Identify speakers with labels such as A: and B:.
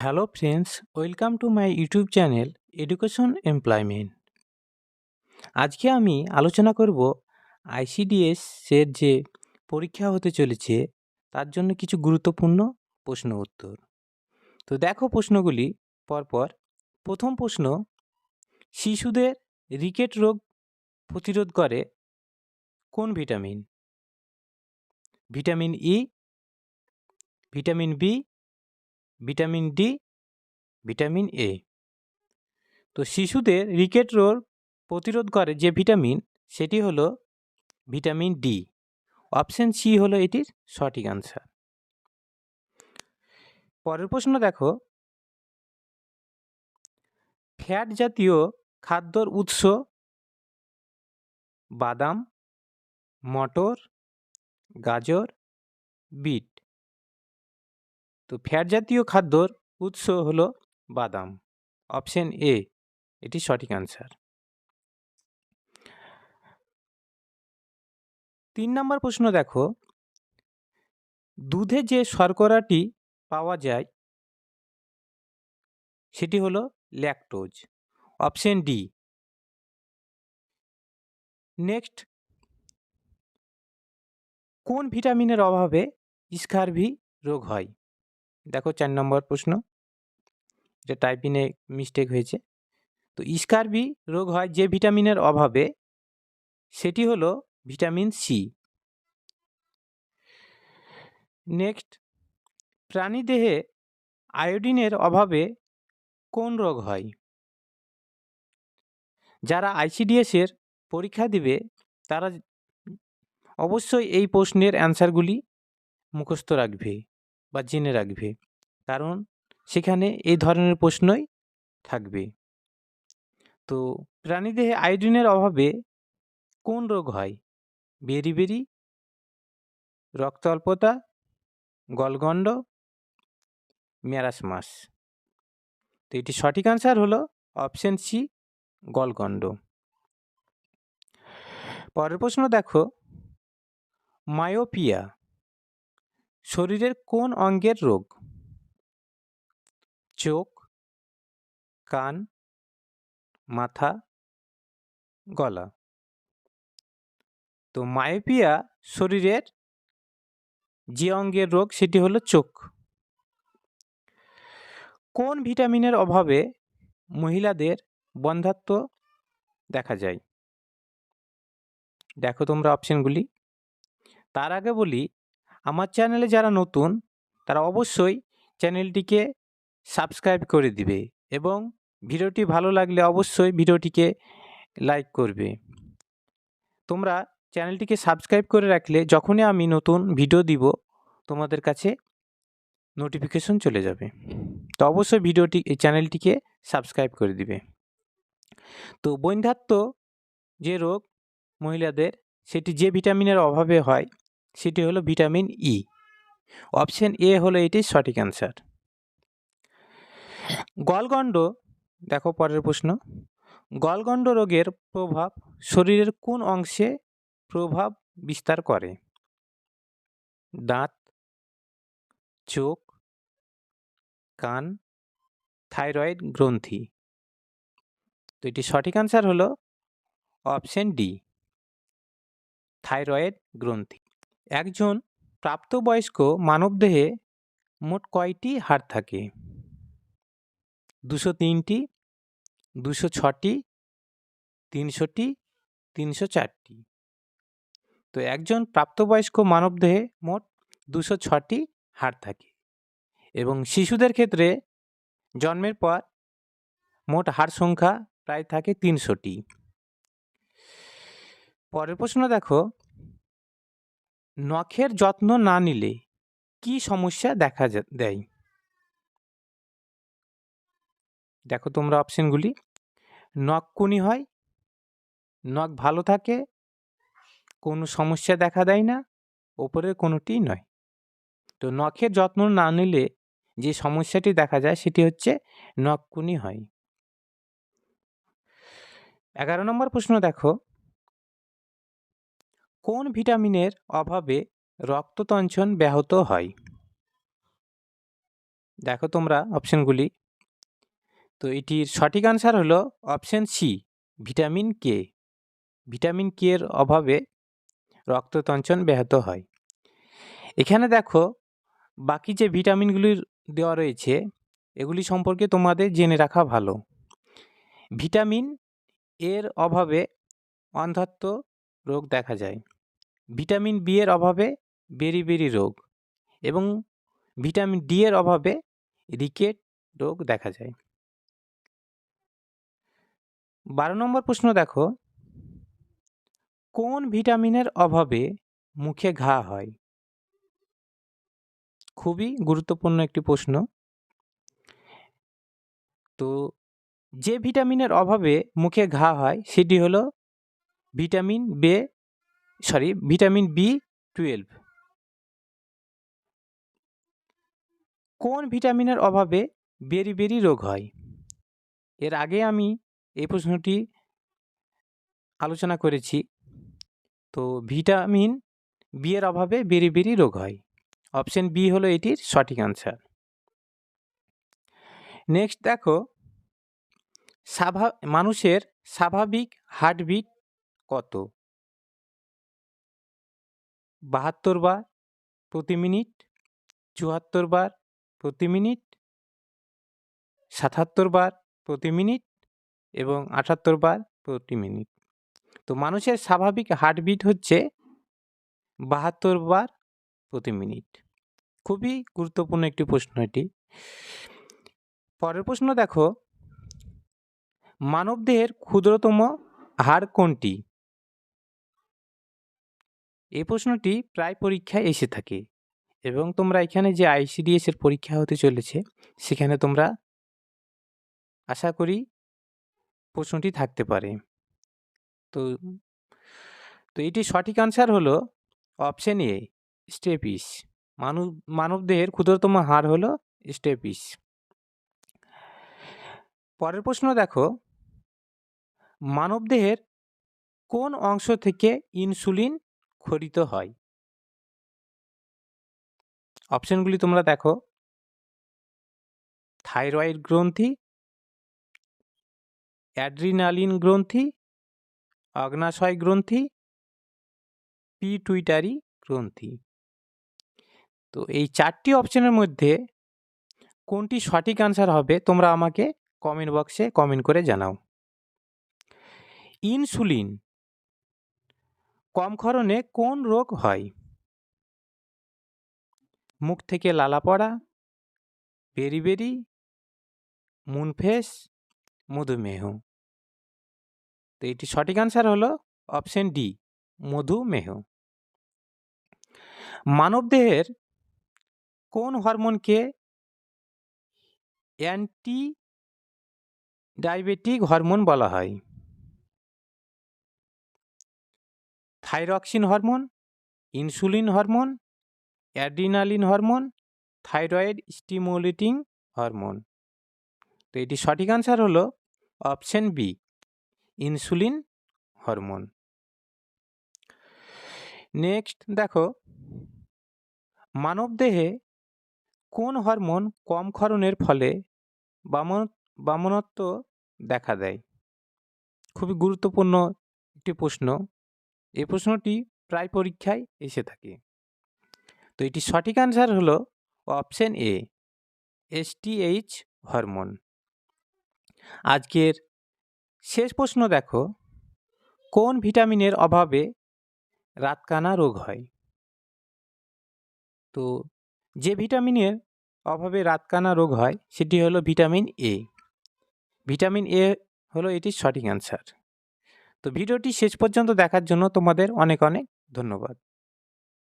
A: Hello friends, welcome to my YouTube channel education employment. আজকে আমি আলোচনা করব আইসিডিএস এর যে পরীক্ষা হতে চলেছে তার জন্য কিছু গুরুত্বপূর্ণ প্রশ্ন উত্তর। তো দেখো প্রশ্নগুলি পরপর। প্রথম প্রশ্ন, শিশুদের রিকেট রোগ প্রতিরোধ করে কোন vitamin? Vitamin E, vitamin B, vitamin D, vitamin A. তো শিশুদের রিকেট রোগ প্রতিরোধ করে যে ভিটামিন সেটি হলো ভিটামিন ডি। অপশন সি হলো এটির সঠিক আনসার। পরের প্রশ্ন দেখো, ফ্যাট জাতীয় খাদ্যর উৎস বাদাম, মটর, গাজর, বিট। তো ফ্যাট জাতীয় খাদ্যর উৎস হলো বাদাম। অপশন এ এটি সঠিক আনসার। 3 নম্বর প্রশ্ন দেখো, দুধে যে শর্করাটি পাওয়া যায় সেটি হলো ল্যাকটোজ। Option D. নেক্সট, কোন ভিটামিনের অভাবে স্কারভি রোগ হয়? দেখো 4 নম্বর প্রশ্ন, এটা টাইপিংয়ে মিস্টেক হয়েছে। তো স্কারভি রোগ হয় যে ভিটামিনের অভাবে সেটি হলো ভিটামিন সি। নেক্সট, প্রাণীদেহে আয়োডিনের অভাবে কোন রোগ হয়? যারা আইসিডিএস এর পরীক্ষা দিবে তারা অবশ্যই এই প্রশ্নের অ্যান্সারগুলি মুখস্থ রাখবে বা জেনে রাখবে, কারণ সেখানে এই ধরনের প্রশ্নই থাকবে। তো প্রাণীদেহে আয়োডিনের অভাবে কোন রোগ হয়? বেরি, রক্ত অল্পতা, গলগণ্ড, ম্যারাসমাস। তো এটি সঠিক আনসার হলো অপশন সি, গলগণ্ড। পরের প্রশ্ন দেখো, মায়োপিয়া শরীরের কোন অঙ্গের রোগ? চোখ, কান, মাথা, গলা। তো মায়োপিয়া শরীরের যে অঙ্গের রোগ সেটি হলো চোখ। কোন ভিটামিনের অভাবে মহিলাদের বন্ধ্যাত্ব দেখা যায়? দেখো তোমরা অপশনগুলি। তার আগে বলি, আমার চ্যানেলে যারা নতুন তারা অবশ্যই চ্যানেলটিকে সাবস্ক্রাইব করে দিবে এবং ভিডিওটি ভালো লাগলে অবশ্যই ভিডিওটিকে লাইক করবে। তোমরা চ্যানেলটিকে সাবস্ক্রাইব করে রাখলে যখনই আমি নতুন ভিডিও দিব তোমাদের কাছে নোটিফিকেশন চলে যাবে। তো অবশ্যই এই চ্যানেলটিকে সাবস্ক্রাইব করে দিবে। তো বন্ধ্যাত্ব যে রোগ মহিলাদের, সেটি যে ভিটামিনের অভাবে হয় সেটি হলো ভিটামিন ই। অপশন এ হলো এটির সঠিক অ্যান্সার। গলগণ্ড দেখো পরের প্রশ্ন, গলগণ্ড রোগের প্রভাব শরীরের কোন অংশে প্রভাব বিস্তার করে? দাঁত, চোখ, কান, থাইরয়েড গ্রন্থি। তো এটি সঠিক আনসার হলো অপশন ডি, থাইরয়েড গ্রন্থি। একজন প্রাপ্তবয়স্ক মানবদেহে মোট কয়টি হাড় থাকে? 203টি, 206টি, 300টি, 304টি। তো একজন প্রাপ্তবয়স্ক মানবদেহে মোট 206টি হাড় থাকে এবং শিশুদের ক্ষেত্রে জন্মের পর মোট হাড় সংখ্যা প্রায় থাকে 300টি। পরের প্রশ্ন দেখো, নখের যত্ন না নিলে কি সমস্যা দেখা দেয়? দেখো তোমরা অপশনগুলি। নখকুনি হয়, নখ ভালো থাকে, কোনো সমস্যা দেখা দেয় না, ওপরের কোনোটিই নয়। তো নখের যত্ন না নিলে যে সমস্যাটি দেখা যায় সেটি হচ্ছে নখকুনি হয়। 11 নম্বর প্রশ্ন দেখো, কোন ভিটামিনের অভাবে রক্ততঞ্চন ব্যাহত হয়? দেখো তোমরা অপশনগুলি। তো এটির সঠিক আনসার হলো option C, vitamin K. Vitamin K এর অভাবে রক্ততঞ্চন ব্যাহত হয়। এখানে দেখো বাকি যে ভিটামিনগুলির দেওয়া রয়েছে এগুলি সম্পর্কে তোমাদের জেনে রাখা ভালো। ভিটামিন এর অভাবে অন্ধত্ব রোগ দেখা যায়। ভিটামিন বি এর অভাবে বেরি রোগ এবং ভিটামিন ডি এর অভাবে রিকেট রোগ দেখা যায়। 12 নম্বর প্রশ্ন দেখো, কোন ভিটামিনের অভাবে মুখে ঘা হয়? খুবই গুরুত্বপূর্ণ একটি প্রশ্ন। তো যে ভিটামিনের অভাবে মুখে ঘা হয় সেটি হলো ভিটামিন বি12। কোন ভিটামিনের অভাবে বেরি রোগ হয়? এর আগে আমি এই প্রশ্নটি আলোচনা করেছি। তো ভিটামিন বি এর অভাবে বেরি রোগ হয়। অপশন বি হলো এটির সঠিক আনসার। নেক্সট দেখো, মানুষের স্বাভাবিক হার্টবিট কত? 72 বার প্রতি মিনিট, 74 বার প্রতি মিনিট, 77 বার প্রতি মিনিট এবং 78 বার প্রতি মিনিট। তো মানুষের স্বাভাবিক হার্টবিট হচ্ছে 72 বার প্রতি মিনিট। খুবই গুরুত্বপূর্ণ একটি প্রশ্ন এটি। পরের প্রশ্ন দেখো, মানবদেহের ক্ষুদ্রতম হাড় কোনটি? এই প্রশ্নটি প্রায় পরীক্ষায় এসে থাকে এবং তোমরা এখানে যে ICDS এর পরীক্ষা হতে চলেছে সেখানে তোমরা আশা করি প্রশ্নটি থাকতে পারে। তো এটি সঠিক আনসার হলো অপশন এ, স্টেপিস। মানবদেহের ক্ষুদ্রতম হাড় হলো স্টেপিস। পরের প্রশ্ন দেখো, মানবদেহের কোন অংশ থেকে ইনসুলিন ক্ষরিত হয়? অপশনগুলি তোমরা দেখো, থাইরয়েড গ্রন্থি, অ্যাড্রিনালিন গ্রন্থি, অগ্নাশয় গ্রন্থি, পিটুইটারি গ্রন্থি। তো এই 4টি অপশনের মধ্যে কোনটি সঠিক আনসার হবে তোমরা আমাকে কমেন্ট বক্সে কমেন্ট করে জানাও। ইনসুলিন কম ক্ষরণে কোন রোগ হয়? মুখ থেকে লালা পড়া, বেরি, মুনফেস, মধুমেহ। তো এটি সঠিক আনসার হলো অপশন ডি, মধুমেহ। মানবদেহের কোন হরমোনকে অ্যান্টি ডায়াবেটিক হরমোন বলা হয়? Thyroxine hormone, insulin hormone, adrenaline hormone, thyroid stimulating hormone. তো এটি সঠিক আনসার হলো option B, insulin hormone. Next দেখো, মানবদেহে কোন হরমোন কম ক্ষরণের ফলে বামনত্ব দেখা দেয়? খুবই গুরুত্বপূর্ণ একটি প্রশ্ন। এই প্রশ্নটি প্রায় পরীক্ষায় এসে থাকে। তো এটি সঠিক আনসার হলো অপশন এ, STH হরমোন। আজকের শেষ প্রশ্ন দেখো, কোন ভিটামিনের অভাবে রাতকানা রোগ হয়? তো যে ভিটামিনের অভাবে রাতকানা রোগ হয় সেটি হলো ভিটামিন এ। ভিটামিন এ হলো এটির সঠিক আনসার। তো ভিডিওটি শেষ পর্যন্ত দেখার জন্য তোমাদের অনেক ধন্যবাদ।